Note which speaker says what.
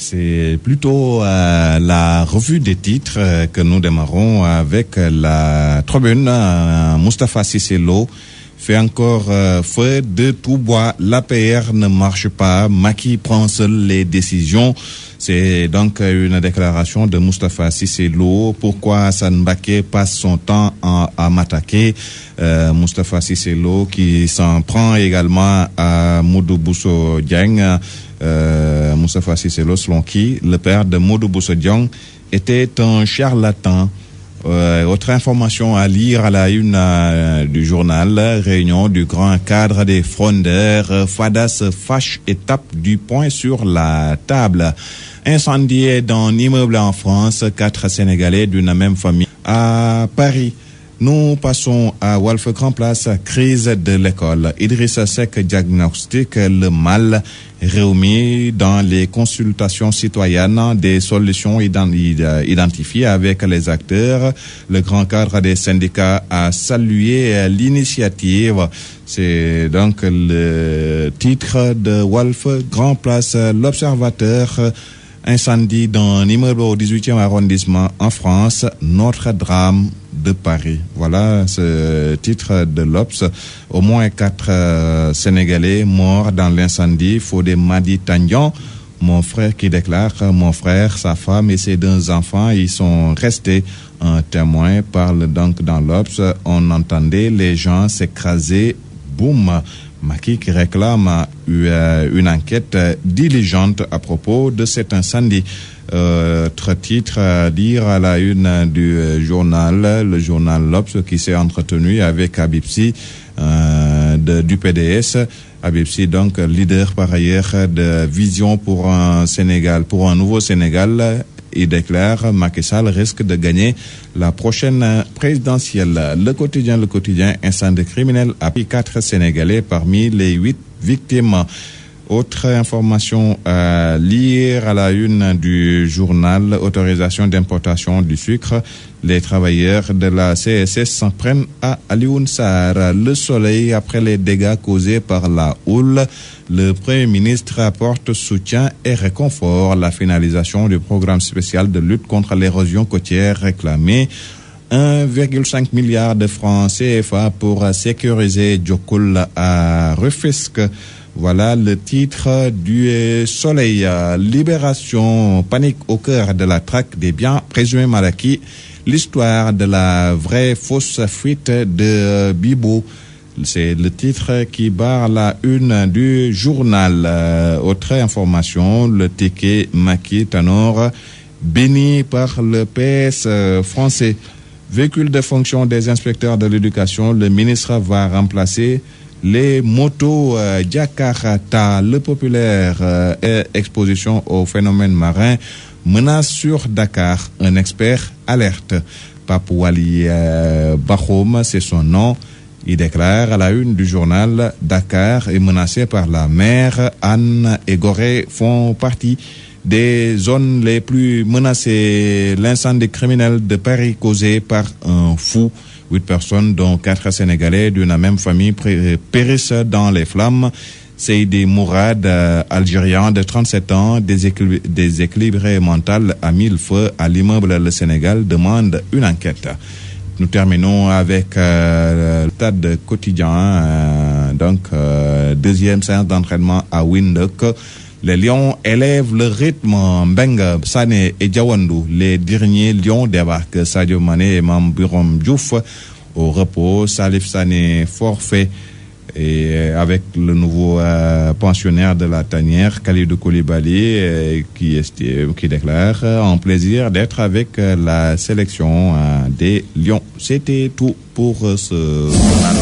Speaker 1: C'est plutôt la revue des titres que nous démarrons avec la tribune. Moustapha Cissé Lo fait encore feu de tout bois. L'APR ne marche pas. Macky prend seul les décisions. C'est donc une déclaration de Moustapha Cissé Lo. Pourquoi Hassan Mbacké passe son temps à m'attaquer? Moustapha Cissé Lo qui s'en prend également à Modou Bousso Dieng. Moustapha Cissé Lo, selon qui le père de Modou Bousso Dieng était un charlatan. Autre information à lire à la une du journal, réunion du grand cadre des frondeurs, Fada se fâche et tape du poing sur la table. Incendié dans un immeuble en France, 4 Sénégalais d'une même famille à Paris. Nous passons à Walf Grand Place, crise de l'école. Idrissa Seck diagnostique le mal. Réumi dans les consultations citoyennes des solutions identifiées avec les acteurs. Le grand cadre des syndicats a salué l'initiative. C'est donc le titre de Walf Grand Place. L'Observateur. Incendie dans un immeuble au 18e arrondissement en France, notre drame de Paris. Voilà ce titre de l'Obs. Au moins 4 Sénégalais morts dans l'incendie. Fodé Madi Tandian, mon frère qui déclare, mon frère, sa femme et ses 2 enfants, ils sont restés. Un témoin parle donc dans l'Obs. On entendait les gens s'écraser. Boum. Macky qui réclame une enquête diligente à propos de cet incendie. Autre titre à dire à la une du journal, le journal L'Obs qui s'est entretenu avec Habib Sy du PDS. Habib Sy donc leader par ailleurs de vision pour un Sénégal, pour un nouveau Sénégal. Il déclare Macky Sall risque de gagner la prochaine présidentielle. Le quotidien, incendie criminel a pris 4 Sénégalais parmi les 8 victimes. Autre information à lire à la une du journal, autorisation d'importation du sucre. Les travailleurs de la CSS s'en prennent à Alioune Sarr. Le Soleil, après les dégâts causés par la houle, le Premier ministre apporte soutien et réconfort. La finalisation du programme spécial de lutte contre l'érosion côtière réclamé. 1,5 milliard de francs CFA pour sécuriser Diokoul à Rufisque. Voilà le titre du Soleil. Libération, panique au cœur de la traque des biens présumés mal acquis. L'histoire de la vraie fausse fuite de Bibo. C'est le titre qui barre la une du journal. Autre information, le ticket Macky Tanor béni par le PS français. Véhicule de fonction des inspecteurs de l'éducation, le ministre va remplacer les motos Jakarta. Le populaire exposition au phénomène marin, menace sur Dakar. Un expert alerte. Papouali Bahoum, c'est son nom. Il déclare à la une du journal, Dakar est menacé par la mer. Anne et Gorée font partie des zones les plus menacées. L'incendie criminel de Paris causé par un fou. 8 personnes, dont 4 Sénégalais d'une même famille, périssent dans les flammes. Seydi Mourad, algérien de 37 ans, déséquilibré mental, a mis le feu à l'immeuble. Le Sénégal demande une enquête. Nous terminons avec le stade quotidien. Deuxième séance d'entraînement à Windhoek. Les Lions élèvent le rythme. Mbengue, Sané et Diawandou, les derniers Lions débarquent. Sadio Mané et Mambirom Diouf au repos. Salif Sané forfait. Et avec le nouveau pensionnaire de la tanière, Kalidou Koulibaly, qui déclare un plaisir d'être avec la sélection des Lions. C'était tout pour ce journal.